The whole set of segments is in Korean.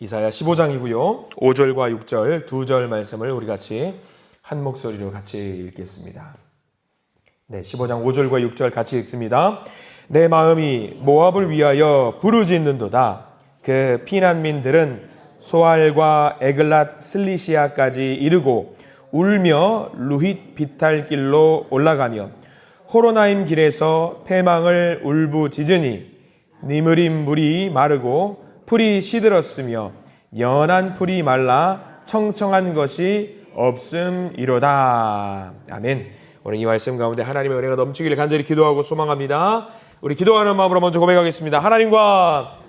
이사야 15장이고요. 5절과 6절 두 절 말씀을 우리 같이 한 목소리로 같이 읽겠습니다. 네, 15장 5절과 6절 같이 읽습니다. 내 마음이 모압을 위하여 부르짖는도다. 그 피난민들은 소알과 에글랏 슬리시아까지 이르고 울며 루힛 비탈길로 올라가며 호로나임 길에서 패망을 울부짖으니 니므림 물이 마르고 풀이 시들었으며 연한 풀이 말라 청청한 것이 없음이로다. 아멘. 오늘 이 말씀 가운데 하나님의 은혜가 넘치기를 간절히 기도하고 소망합니다. 우리 기도하는 마음으로 먼저 고백하겠습니다. 하나님과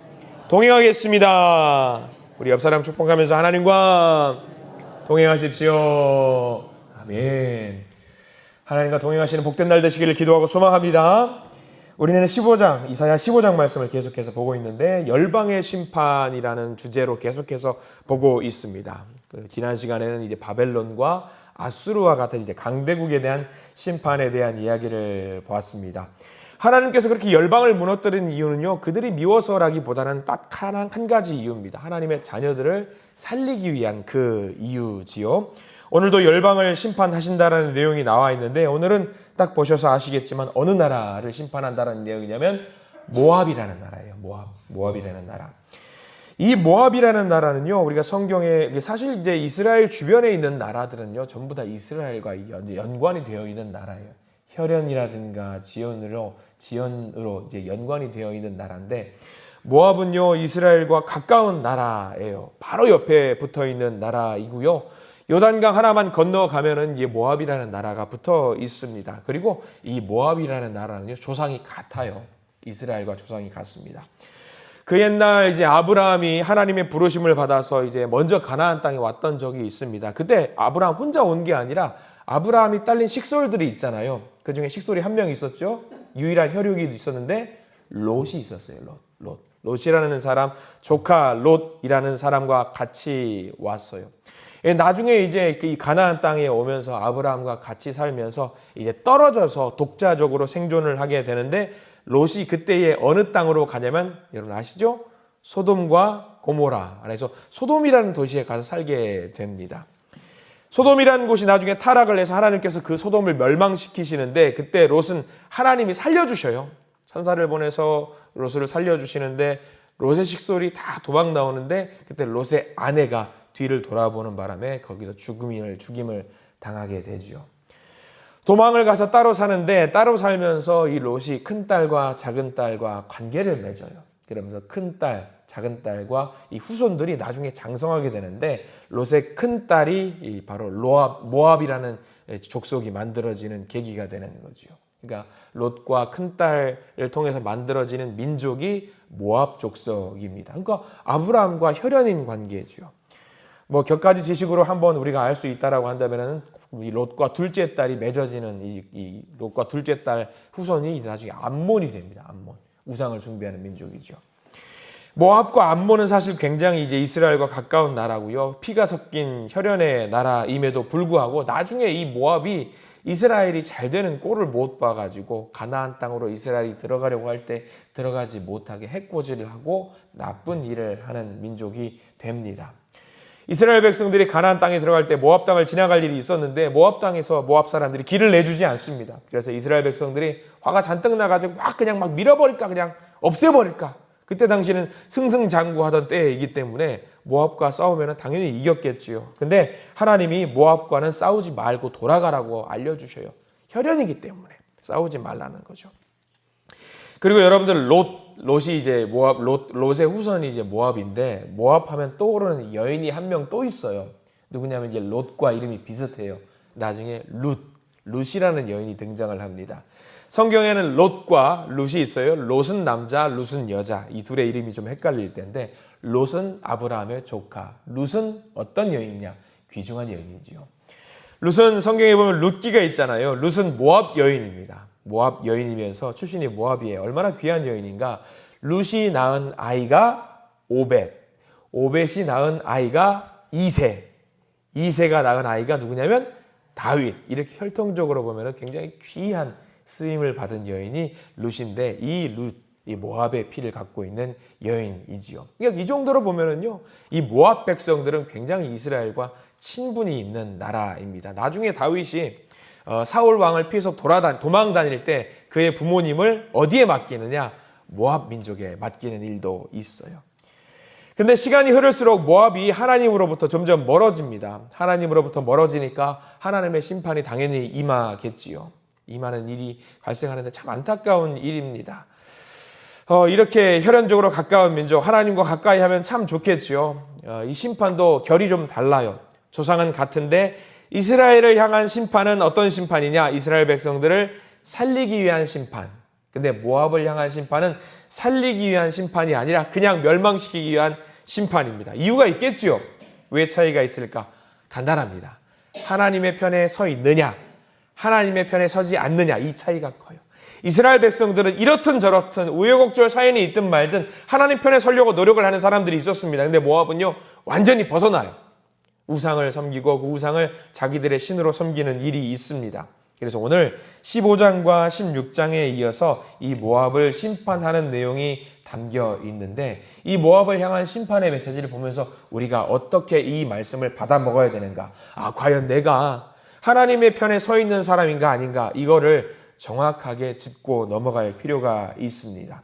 동행하겠습니다. 우리 옆 사람 축복하면서 하나님과 동행하십시오. 아멘. 하나님과 동행하시는 복된 날 되시기를 기도하고 소망합니다. 우리는 이사야 15장 말씀을 계속해서 보고 있는데 열방의 심판이라는 주제로 계속해서 보고 있습니다. 지난 시간에는 이제 바벨론과 아수르와 같은 이제 강대국에 대한 심판에 대한 이야기를 보았습니다. 하나님께서 그렇게 열방을 무너뜨린 이유는요, 그들이 미워서라기보다는 딱 한 가지 이유입니다. 하나님의 자녀들을 살리기 위한 그 이유지요. 오늘도 열방을 심판하신다라는 내용이 나와 있는데, 오늘은 딱 보셔서 아시겠지만 어느 나라를 심판한다라는 내용이냐면 모압이라는 나라예요. 모압이라는 나라. 이 모압이라는 나라는요, 우리가 성경에 사실 이제 이스라엘 주변에 있는 나라들은요, 전부 다 이스라엘과 연관이 되어 있는 나라예요. 혈연이라든가 지연으로 이제 연관이 되어 있는 나라인데, 모압은요 이스라엘과 가까운 나라예요. 바로 옆에 붙어 있는 나라이고요. 요단강 하나만 건너가면은 이 모압이라는 나라가 붙어 있습니다. 그리고 이 모압이라는 나라는요 조상이 같아요. 이스라엘과 조상이 같습니다. 그 옛날 이제 아브라함이 하나님의 부르심을 받아서 이제 먼저 가나안 땅에 왔던 적이 있습니다. 그때 아브라함 혼자 온 게 아니라 아브라함이 딸린 식솔들이 있잖아요. 그 중에 식솔이 한 명 있었죠. 유일한 혈육이 있었는데 롯이 있었어요. 롯이라는 사람, 조카 롯이라는 사람과 같이 왔어요. 나중에 이제 이 가나안 땅에 오면서 아브라함과 같이 살면서 이제 떨어져서 독자적으로 생존을 하게 되는데, 롯이 그때의 어느 땅으로 가냐면 여러분 아시죠? 소돔과 고모라. 그래서 소돔이라는 도시에 가서 살게 됩니다. 소돔이라는 곳이 나중에 타락을 해서 하나님께서 그 소돔을 멸망시키시는데, 그때 롯은 하나님이 살려주셔요. 천사를 보내서 롯을 살려주시는데 롯의 식솔이 다 도망 나오는데, 그때 롯의 아내가 뒤를 돌아보는 바람에 거기서 죽임을 당하게 되지요. 도망을 가서 따로 사는데, 따로 살면서 이 롯이 큰딸과 작은딸과 관계를 맺어요. 그러면서 큰딸, 작은딸과 이 후손들이 나중에 장성하게 되는데, 롯의 큰딸이 바로 모압이라는 족속이 만들어지는 계기가 되는 거죠. 그러니까 롯과 큰딸을 통해서 만들어지는 민족이 모압 족속입니다. 그러니까 아브라함과 혈연인 관계죠. 몇 가지 지식으로 한번 우리가 알 수 있다라고 한다면은, 이 롯과 둘째 딸이 맺어지는 이 롯과 둘째 딸 후손이 나중에 암몬이 됩니다. 암몬, 우상을 숭배하는 민족이죠. 모압과 암몬은 사실 굉장히 이제 이스라엘과 가까운 나라고요. 피가 섞인 혈연의 나라임에도 불구하고 나중에 이 모압이 이스라엘이 잘 되는 꼴을 못 봐가지고 가나안 땅으로 이스라엘이 들어가려고 할 때 들어가지 못하게 해코지를 하고 나쁜 일을 하는 민족이 됩니다. 이스라엘 백성들이 가나안 땅에 들어갈 때 모압 땅을 지나갈 일이 있었는데, 모압 땅에서 모압 사람들이 길을 내주지 않습니다. 그래서 이스라엘 백성들이 화가 잔뜩 나가지고 그냥 밀어버릴까, 그냥 없애버릴까. 그때 당시는 승승장구하던 때이기 때문에 모압과 싸우면 당연히 이겼겠지요. 근데 하나님이 모압과는 싸우지 말고 돌아가라고 알려주셔요. 혈연이기 때문에 싸우지 말라는 거죠. 그리고 여러분들 롯이 이제 롯의 후손이 이제 모압인데, 모압하면 떠오르는 여인이 한 명 또 있어요. 누구냐면 이제 롯과 이름이 비슷해요. 나중에 룻이라는 여인이 등장을 합니다. 성경에는 롯과 룻이 있어요. 롯은 남자, 룻은 여자. 이 둘의 이름이 좀 헷갈릴 텐데, 롯은 아브라함의 조카, 룻은 어떤 여인이냐? 귀중한 여인이지요. 룻은 성경에 보면 룻기가 있잖아요. 룻은 모압 여인입니다. 모압 여인이면서 출신이 모압이에요. 얼마나 귀한 여인인가. 룻이 낳은 아이가 오벳이 낳은 아이가 이세가 낳은 아이가 누구냐면 다윗. 이렇게 혈통적으로 보면 굉장히 귀한 쓰임을 받은 여인이 룻인데, 이 이 모압의 피를 갖고 있는 여인이지요. 그러니까 이 정도로 보면은요, 이 모압 백성들은 굉장히 이스라엘과 친분이 있는 나라입니다. 나중에 다윗이 사울 왕을 피해서 도망 다닐 때 그의 부모님을 어디에 맡기느냐? 모압 민족에 맡기는 일도 있어요. 근데 시간이 흐를수록 모압이 하나님으로부터 점점 멀어집니다. 하나님으로부터 멀어지니까 하나님의 심판이 당연히 임하겠지요. 임하는 일이 발생하는데 참 안타까운 일입니다. 이렇게 혈연적으로 가까운 민족, 하나님과 가까이 하면 참 좋겠지요. 이 심판도 결이 좀 달라요. 조상은 같은데 이스라엘을 향한 심판은 어떤 심판이냐? 이스라엘 백성들을 살리기 위한 심판. 근데 모압을 향한 심판은 살리기 위한 심판이 아니라 그냥 멸망시키기 위한 심판입니다. 이유가 있겠지요. 왜 차이가 있을까? 간단합니다. 하나님의 편에 서 있느냐, 하나님의 편에 서지 않느냐, 이 차이가 커요. 이스라엘 백성들은 이렇든 저렇든 우여곡절 사연이 있든 말든 하나님 편에 서려고 노력을 하는 사람들이 있었습니다. 근데 모압은요, 완전히 벗어나요. 우상을 섬기고 그 우상을 자기들의 신으로 섬기는 일이 있습니다. 그래서 오늘 15장과 16장에 이어서 이 모압을 심판하는 내용이 담겨 있는데, 이 모압을 향한 심판의 메시지를 보면서 우리가 어떻게 이 말씀을 받아 먹어야 되는가? 과연 내가 하나님의 편에 서 있는 사람인가 아닌가? 이거를 정확하게 짚고 넘어갈 필요가 있습니다.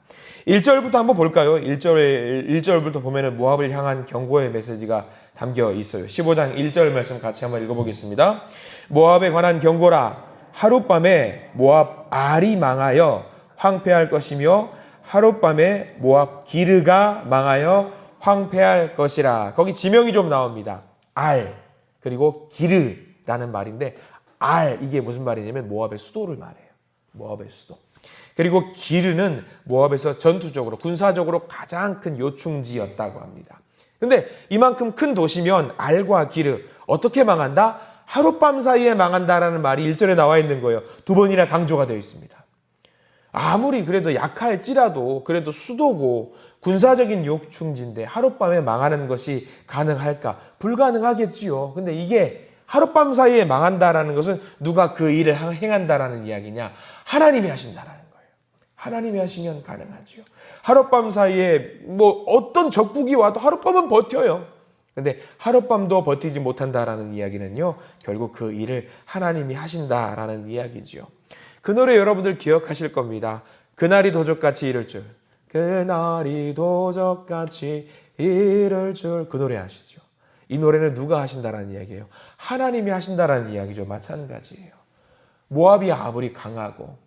1절부터 한번 볼까요? 1절부터 보면은 모압을 향한 경고의 메시지가 담겨 있어요. 15장 1절 말씀 같이 한번 읽어보겠습니다. 모압에 관한 경고라. 하룻밤에 모압 알이 망하여 황폐할 것이며 하룻밤에 모압 기르가 망하여 황폐할 것이라. 거기 지명이 좀 나옵니다. 알 그리고 기르라는 말인데, 알 이게 무슨 말이냐면 모압의 수도를 말해요. 모압의 수도. 그리고 기르는 모압에서 전투적으로 군사적으로 가장 큰 요충지였다고 합니다. 근데 이만큼 큰 도시면 알과 기르 어떻게 망한다? 하룻밤 사이에 망한다라는 말이 1절에 나와 있는 거예요. 두 번이나 강조가 되어 있습니다. 아무리 그래도 약할지라도 그래도 수도고 군사적인 요충지인데 하룻밤에 망하는 것이 가능할까? 불가능하겠지요. 근데 이게 하룻밤 사이에 망한다라는 것은 누가 그 일을 행한다라는 이야기냐? 하나님이 하신다라는 거예요. 하나님이 하시면 가능하지요. 하룻밤 사이에 뭐 어떤 적국이 와도 하룻밤은 버텨요. 근데 하룻밤도 버티지 못한다라는 이야기는요, 결국 그 일을 하나님이 하신다라는 이야기지요. 그 노래 여러분들 기억하실 겁니다. 그날이 도적같이 이를 줄, 그날이 도적같이 이를 줄, 그 노래 아시죠? 이 노래는 누가 하신다라는 이야기예요? 하나님이 하신다라는 이야기죠. 마찬가지예요. 모압이 아무리 강하고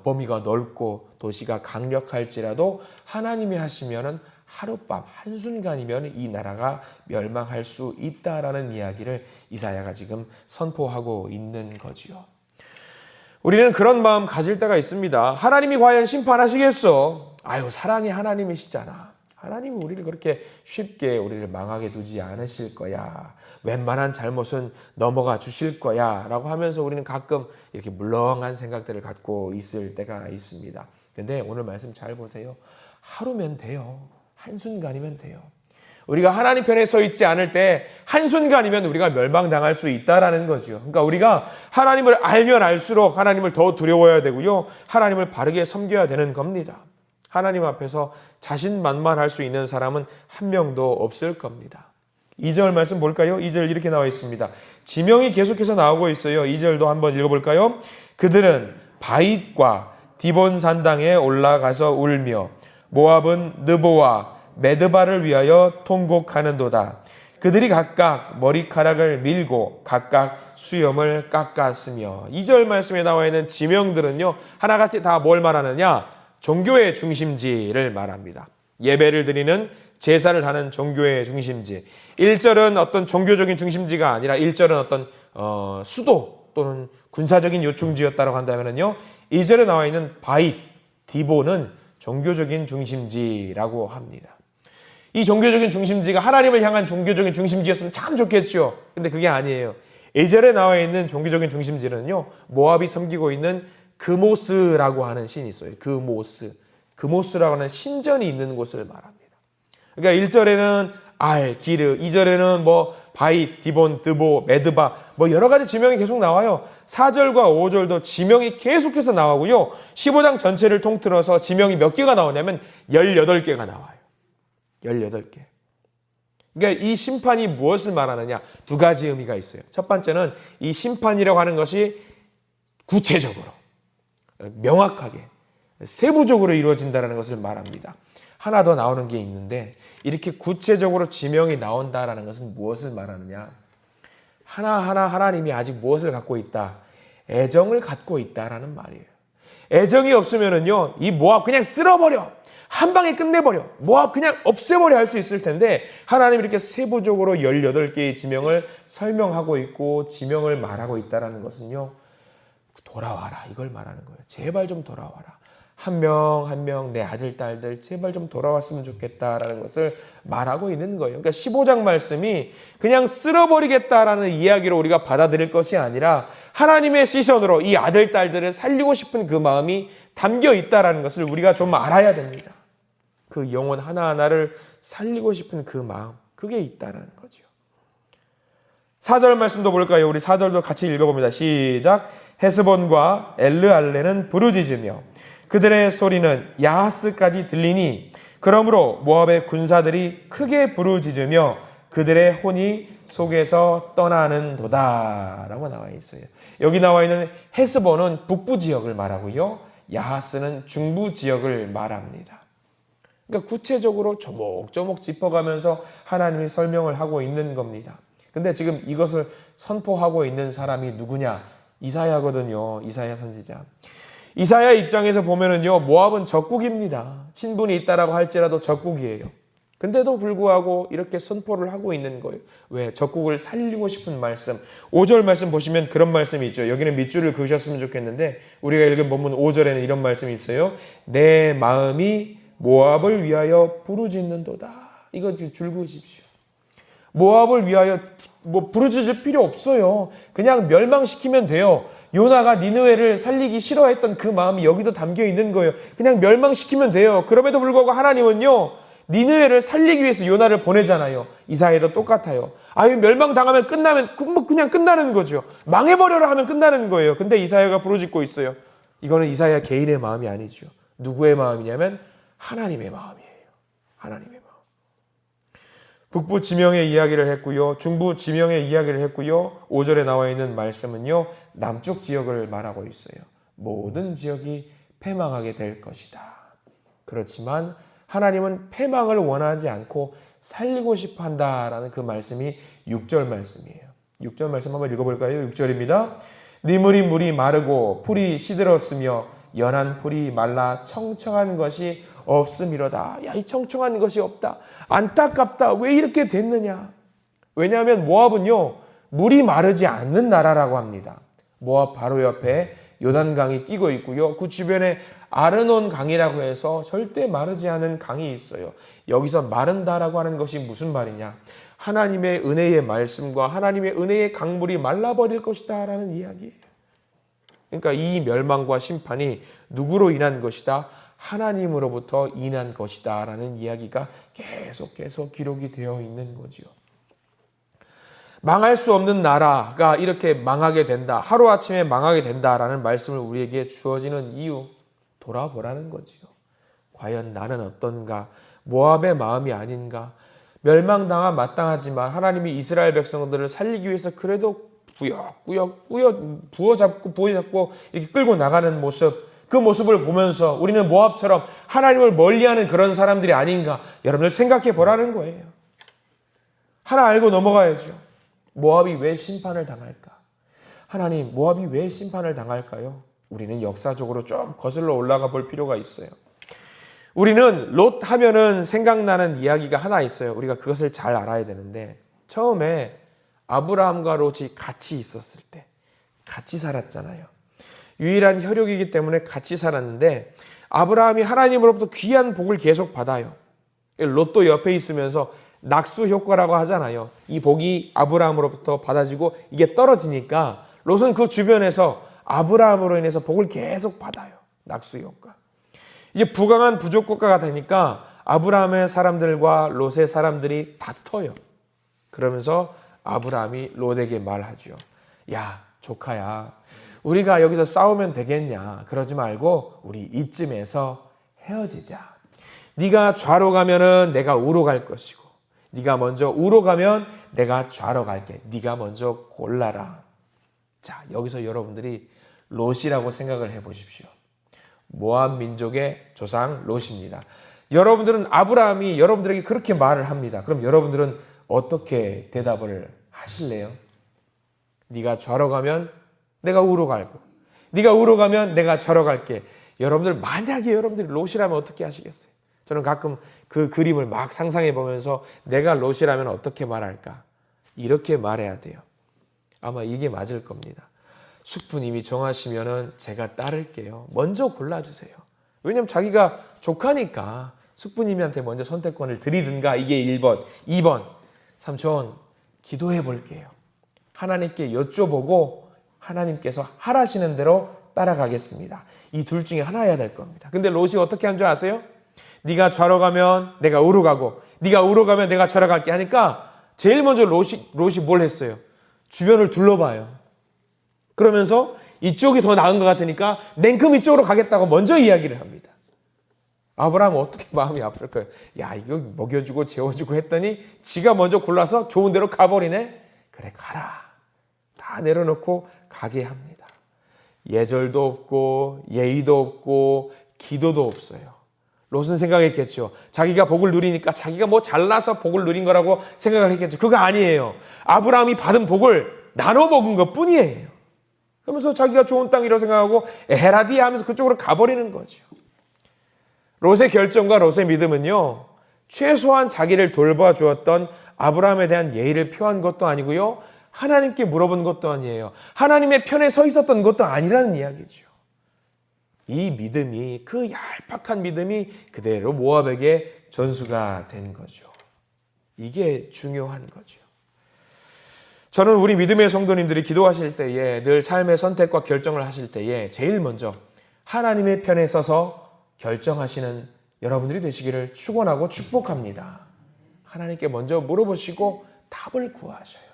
범위가 넓고 도시가 강력할지라도 하나님이 하시면은 하룻밤 한순간이면 이 나라가 멸망할 수 있다라는 이야기를 이사야가 지금 선포하고 있는 거지요. 우리는 그런 마음 가질 때가 있습니다. 하나님이 과연 심판하시겠어? 사랑이 하나님이시잖아. 하나님이 우리를 그렇게 쉽게 우리를 망하게 두지 않으실 거야. 웬만한 잘못은 넘어가 주실 거야 라고 하면서 우리는 가끔 이렇게 물렁한 생각들을 갖고 있을 때가 있습니다. 근데 오늘 말씀 잘 보세요. 하루면 돼요. 한순간이면 돼요. 우리가 하나님 편에 서 있지 않을 때 한순간이면 우리가 멸망당할 수 있다라는 거죠. 그러니까 우리가 하나님을 알면 알수록 하나님을 더 두려워야 되고요. 하나님을 바르게 섬겨야 되는 겁니다. 하나님 앞에서 자신만만할 수 있는 사람은 한 명도 없을 겁니다. 2절 말씀 볼까요? 2절 이렇게 나와 있습니다. 지명이 계속해서 나오고 있어요. 2절도 한번 읽어볼까요? 그들은 바잇과 디본 산당에 올라가서 울며 모압은 느보와 메드바를 위하여 통곡하는도다. 그들이 각각 머리카락을 밀고 각각 수염을 깎았으며. 2절 말씀에 나와 있는 지명들은요, 하나같이 다 뭘 말하느냐? 종교의 중심지를 말합니다. 예배를 드리는, 제사를 하는 종교의 중심지. 1절은 어떤 종교적인 중심지가 아니라 1절은 어떤 수도 또는 군사적인 요충지였다고 한다면요, 2절에 나와 있는 바잇, 디보는 종교적인 중심지라고 합니다. 이 종교적인 중심지가 하나님을 향한 종교적인 중심지였으면 참 좋겠죠. 근데 그게 아니에요. 2절에 나와 있는 종교적인 중심지는요, 모압이 섬기고 있는 그모스라고 하는 신이 있어요. 그모스라고 하는 신전이 있는 곳을 말합니다. 그러니까 1절에는 알, 기르, 2절에는 바잇, 디본, 드보, 메드바 뭐 여러 가지 지명이 계속 나와요. 4절과 5절도 지명이 계속해서 나오고요. 15장 전체를 통틀어서 지명이 몇 개가 나오냐면 18개가 나와요. 18개. 그러니까 이 심판이 무엇을 말하느냐? 두 가지 의미가 있어요. 첫 번째는 이 심판이라고 하는 것이 구체적으로, 명확하게, 세부적으로 이루어진다는 것을 말합니다. 하나 더 나오는 게 있는데 이렇게 구체적으로 지명이 나온다는 것은 무엇을 말하느냐? 하나하나 하나님이 아직 무엇을 갖고 있다? 애정을 갖고 있다라는 말이에요. 애정이 없으면은요, 이 모압 그냥 쓸어버려. 한 방에 끝내버려. 모압 그냥 없애버려 할 수 있을 텐데 하나님이 이렇게 세부적으로 18개의 지명을 설명하고 있고 지명을 말하고 있다는 것은요. 돌아와라. 이걸 말하는 거예요. 제발 좀 돌아와라. 한 명 한 명 내 아들, 딸들 제발 좀 돌아왔으면 좋겠다라는 것을 말하고 있는 거예요. 그러니까 15장 말씀이 그냥 쓸어버리겠다라는 이야기로 우리가 받아들일 것이 아니라 하나님의 시선으로 이 아들, 딸들을 살리고 싶은 그 마음이 담겨 있다라는 것을 우리가 좀 알아야 됩니다. 그 영혼 하나하나를 살리고 싶은 그 마음, 그게 있다라는 거죠. 4절 말씀도 볼까요? 우리 4절도 같이 읽어봅니다. 시작. 헤스본과 엘르알레는 부르짖으며 그들의 소리는 야하스까지 들리니 그러므로 모압의 군사들이 크게 부르짖으며 그들의 혼이 속에서 떠나는도다 라고 나와 있어요. 여기 나와 있는 헤스본은 북부 지역을 말하고요. 야하스는 중부 지역을 말합니다. 그러니까 구체적으로 조목조목 짚어가면서 하나님이 설명을 하고 있는 겁니다. 근데 지금 이것을 선포하고 있는 사람이 누구냐? 이사야거든요. 이사야 선지자. 이사야 입장에서 보면은요, 모압은 적국입니다. 친분이 있다라고 할지라도 적국이에요. 근데도 불구하고 이렇게 선포를 하고 있는 거예요. 왜? 적국을 살리고 싶은 말씀. 5절 말씀 보시면 그런 말씀이 있죠. 여기는 밑줄을 그으셨으면 좋겠는데 우리가 읽은 본문 5절에는 이런 말씀이 있어요. 내 마음이 모압을 위하여 부르짖는도다. 이거 줄 그으십시오. 모압을 위하여 부르짖을 필요 없어요. 그냥 멸망시키면 돼요. 요나가 니느웨를 살리기 싫어했던 그 마음이 여기도 담겨 있는 거예요. 그냥 멸망시키면 돼요. 그럼에도 불구하고 하나님은요, 니느웨를 살리기 위해서 요나를 보내잖아요. 이사야도 똑같아요. 아유, 멸망당하면 끝나면 그냥 끝나는 거죠. 망해버려라 하면 끝나는 거예요. 근데 이사야가 부르짖고 있어요. 이거는 이사야 개인의 마음이 아니죠. 누구의 마음이냐면 하나님의 마음이에요. 하나님의 마음. 북부 지명의 이야기를 했고요. 중부 지명의 이야기를 했고요. 5절에 나와 있는 말씀은요. 남쪽 지역을 말하고 있어요. 모든 지역이 패망하게 될 것이다. 그렇지만 하나님은 패망을 원하지 않고 살리고 싶어 한다라는 그 말씀이 6절 말씀이에요. 6절 말씀 한번 읽어볼까요? 6절입니다. 물이 마르고 풀이 시들었으며 연한 풀이 말라 청청한 것이 없음이로다. 야, 이 청청한 것이 없다. 안타깝다. 왜 이렇게 됐느냐? 왜냐하면 모압은요, 물이 마르지 않는 나라라고 합니다. 모압 바로 옆에 요단강이 끼고 있고요. 그 주변에 아르논 강이라고 해서 절대 마르지 않은 강이 있어요. 여기서 마른다라고 하는 것이 무슨 말이냐? 하나님의 은혜의 말씀과 하나님의 은혜의 강물이 말라버릴 것이다 라는 이야기예요. 그러니까 이 멸망과 심판이 누구로 인한 것이다? 하나님으로부터 인한 것이다 라는 이야기가 계속해서 기록이 되어 있는 거지요. 망할 수 없는 나라가 이렇게 망하게 된다. 하루아침에 망하게 된다라는 말씀을 우리에게 주어지는 이유, 돌아보라는 거지요. 과연 나는 어떤가? 모압의 마음이 아닌가? 멸망당한 마땅하지만 하나님이 이스라엘 백성들을 살리기 위해서 그래도 꾸역꾸역 부어잡고 이렇게 끌고 나가는 모습, 그 모습을 보면서 우리는 모압처럼 하나님을 멀리하는 그런 사람들이 아닌가? 여러분들 생각해 보라는 거예요. 하나 알고 넘어가야죠. 모압이 왜 심판을 당할까? 하나님, 모압이 왜 심판을 당할까요? 우리는 역사적으로 좀 거슬러 올라가 볼 필요가 있어요. 우리는 롯 하면은 생각나는 이야기가 하나 있어요. 우리가 그것을 잘 알아야 되는데, 처음에 아브라함과 롯이 같이 있었을 때 같이 살았잖아요. 유일한 혈육이기 때문에 같이 살았는데 아브라함이 하나님으로부터 귀한 복을 계속 받아요. 롯도 옆에 있으면서 낙수 효과라고 하잖아요. 이 복이 아브라함으로부터 받아지고 이게 떨어지니까 롯은 그 주변에서 아브라함으로 인해서 복을 계속 받아요. 낙수 효과. 이제 부강한 부족 국가가 되니까 아브라함의 사람들과 롯의 사람들이 다퉈요. 그러면서 아브라함이 롯에게 말하죠. 야, 조카야, 우리가 여기서 싸우면 되겠냐? 그러지 말고 우리 이쯤에서 헤어지자. 네가 좌로 가면은 내가 우로 갈 것이고, 네가 먼저 우로 가면 내가 좌로 갈게. 네가 먼저 골라라. 자, 여기서 여러분들이 롯이라고 생각을 해보십시오. 모압 민족의 조상 롯입니다. 여러분들은 아브라함이 여러분들에게 그렇게 말을 합니다. 그럼 여러분들은 어떻게 대답을 하실래요? 네가 좌로 가면 내가 우로 갈고, 네가 우로 가면 내가 좌로 갈게. 여러분들 만약에 여러분들이 롯이라면 어떻게 하시겠어요? 저는 가끔 그 그림을 막 상상해 보면서 내가 롯이라면 어떻게 말할까? 이렇게 말해야 돼요. 아마 이게 맞을 겁니다. 숙부님이 정하시면은 제가 따를게요. 먼저 골라주세요. 왜냐면 자기가 조카니까 숙부님한테 먼저 선택권을 드리든가. 이게 1번. 2번. 삼촌, 기도해 볼게요. 하나님께 여쭤보고 하나님께서 하라시는 대로 따라가겠습니다. 이 둘 중에 하나여야 될 겁니다. 근데 롯이 어떻게 한 줄 아세요? 네가 좌로 가면 내가 우로 가고, 네가 우로 가면 내가 좌로 갈게 하니까 제일 먼저 롯이 뭘 했어요? 주변을 둘러봐요. 그러면서 이쪽이 더 나은 것 같으니까 냉큼 이쪽으로 가겠다고 먼저 이야기를 합니다. 아브라함은 어떻게 마음이 아플까요? 야, 이거 먹여주고 재워주고 했더니 지가 먼저 골라서 좋은 데로 가버리네. 그래, 가라. 다 내려놓고 가게 합니다. 예절도 없고 예의도 없고 기도도 없어요. 롯은 생각했겠죠. 자기가 복을 누리니까 자기가 뭐 잘나서 복을 누린 거라고 생각을 했겠죠. 그거 아니에요. 아브라함이 받은 복을 나눠 먹은 것 뿐이에요. 그러면서 자기가 좋은 땅이라고 생각하고 에헤라디 하면서 그쪽으로 가버리는 거죠. 롯의 결정과 롯의 믿음은요, 최소한 자기를 돌봐주었던 아브라함에 대한 예의를 표한 것도 아니고요, 하나님께 물어본 것도 아니에요. 하나님의 편에 서 있었던 것도 아니라는 이야기죠. 이 믿음이, 그 얄팍한 믿음이 그대로 모압에게 전수가 된 거죠. 이게 중요한 거죠. 저는 우리 믿음의 성도님들이 기도하실 때에, 늘 삶의 선택과 결정을 하실 때에 제일 먼저 하나님의 편에 서서 결정하시는 여러분들이 되시기를 축원하고 축복합니다. 하나님께 먼저 물어보시고 답을 구하셔요.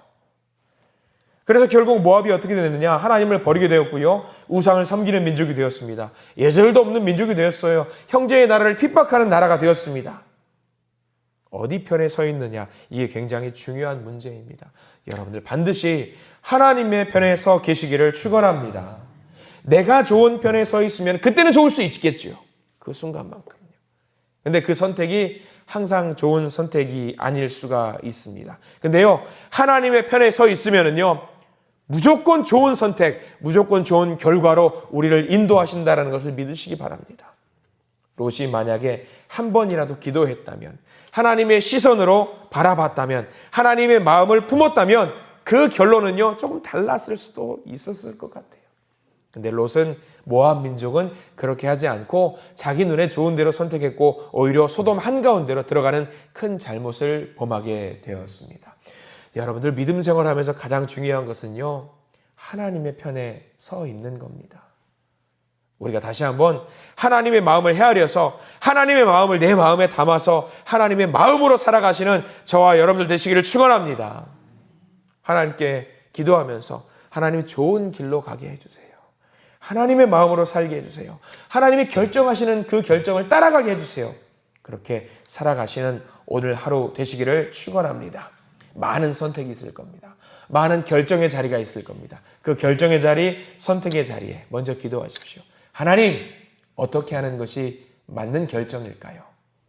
그래서 결국 모압이 어떻게 됐느냐? 하나님을 버리게 되었고요, 우상을 섬기는 민족이 되었습니다. 예절도 없는 민족이 되었어요. 형제의 나라를 핍박하는 나라가 되었습니다. 어디 편에 서 있느냐? 이게 굉장히 중요한 문제입니다. 여러분들 반드시 하나님의 편에 서 계시기를 축원합니다. 내가 좋은 편에 서 있으면 그때는 좋을 수 있겠죠. 그 순간만큼요. 근데 그 선택이 항상 좋은 선택이 아닐 수가 있습니다. 근데요, 하나님의 편에 서 있으면은요, 무조건 좋은 선택, 무조건 좋은 결과로 우리를 인도하신다는 것을 믿으시기 바랍니다. 롯이 만약에 한 번이라도 기도했다면, 하나님의 시선으로 바라봤다면, 하나님의 마음을 품었다면 그 결론은요, 조금 달랐을 수도 있었을 것 같아요. 근데 롯은, 모압 민족은 그렇게 하지 않고 자기 눈에 좋은 대로 선택했고 오히려 소돔 한가운데로 들어가는 큰 잘못을 범하게 되었습니다. 여러분들 믿음 생활하면서 가장 중요한 것은요, 하나님의 편에 서 있는 겁니다. 우리가 다시 한번 하나님의 마음을 헤아려서 하나님의 마음을 내 마음에 담아서 하나님의 마음으로 살아가시는 저와 여러분들 되시기를 축원합니다. 하나님께 기도하면서 하나님 좋은 길로 가게 해주세요. 하나님의 마음으로 살게 해주세요. 하나님이 결정하시는 그 결정을 따라가게 해주세요. 그렇게 살아가시는 오늘 하루 되시기를 축원합니다. 많은 선택이 있을 겁니다. 많은 결정의 자리가 있을 겁니다. 그 결정의 자리, 선택의 자리에 먼저 기도하십시오. 하나님, 어떻게 하는 것이 맞는 결정일까요?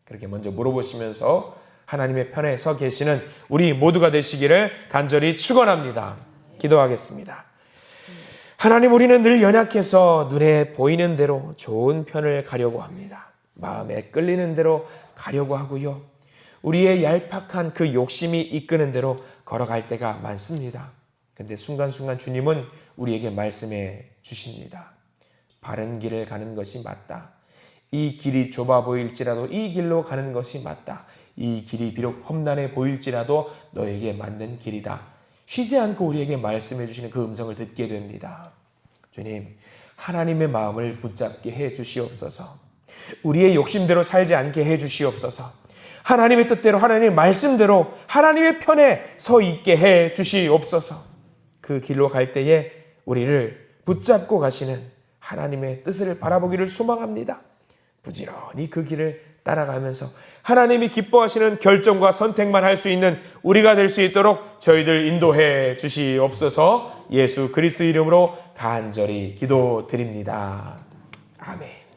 그렇게 먼저 물어보시면서 하나님의 편에 서 계시는 우리 모두가 되시기를 간절히 축원합니다. 기도하겠습니다. 하나님, 우리는 늘 연약해서 눈에 보이는 대로 좋은 편을 가려고 합니다. 마음에 끌리는 대로 가려고 하고요, 우리의 얄팍한 그 욕심이 이끄는 대로 걸어갈 때가 많습니다. 근데 순간순간 주님은 우리에게 말씀해 주십니다. 바른 길을 가는 것이 맞다. 이 길이 좁아 보일지라도 이 길로 가는 것이 맞다. 이 길이 비록 험난해 보일지라도 너에게 맞는 길이다. 쉬지 않고 우리에게 말씀해 주시는 그 음성을 듣게 됩니다. 주님, 하나님의 마음을 붙잡게 해 주시옵소서. 우리의 욕심대로 살지 않게 해 주시옵소서. 하나님의 뜻대로, 하나님의 말씀대로 하나님의 편에 서 있게 해 주시옵소서. 그 길로 갈 때에 우리를 붙잡고 가시는 하나님의 뜻을 바라보기를 소망합니다. 부지런히 그 길을 따라가면서 하나님이 기뻐하시는 결정과 선택만 할 수 있는 우리가 될 수 있도록 저희들 인도해 주시옵소서. 예수 그리스도 이름으로 간절히 기도드립니다. 아멘.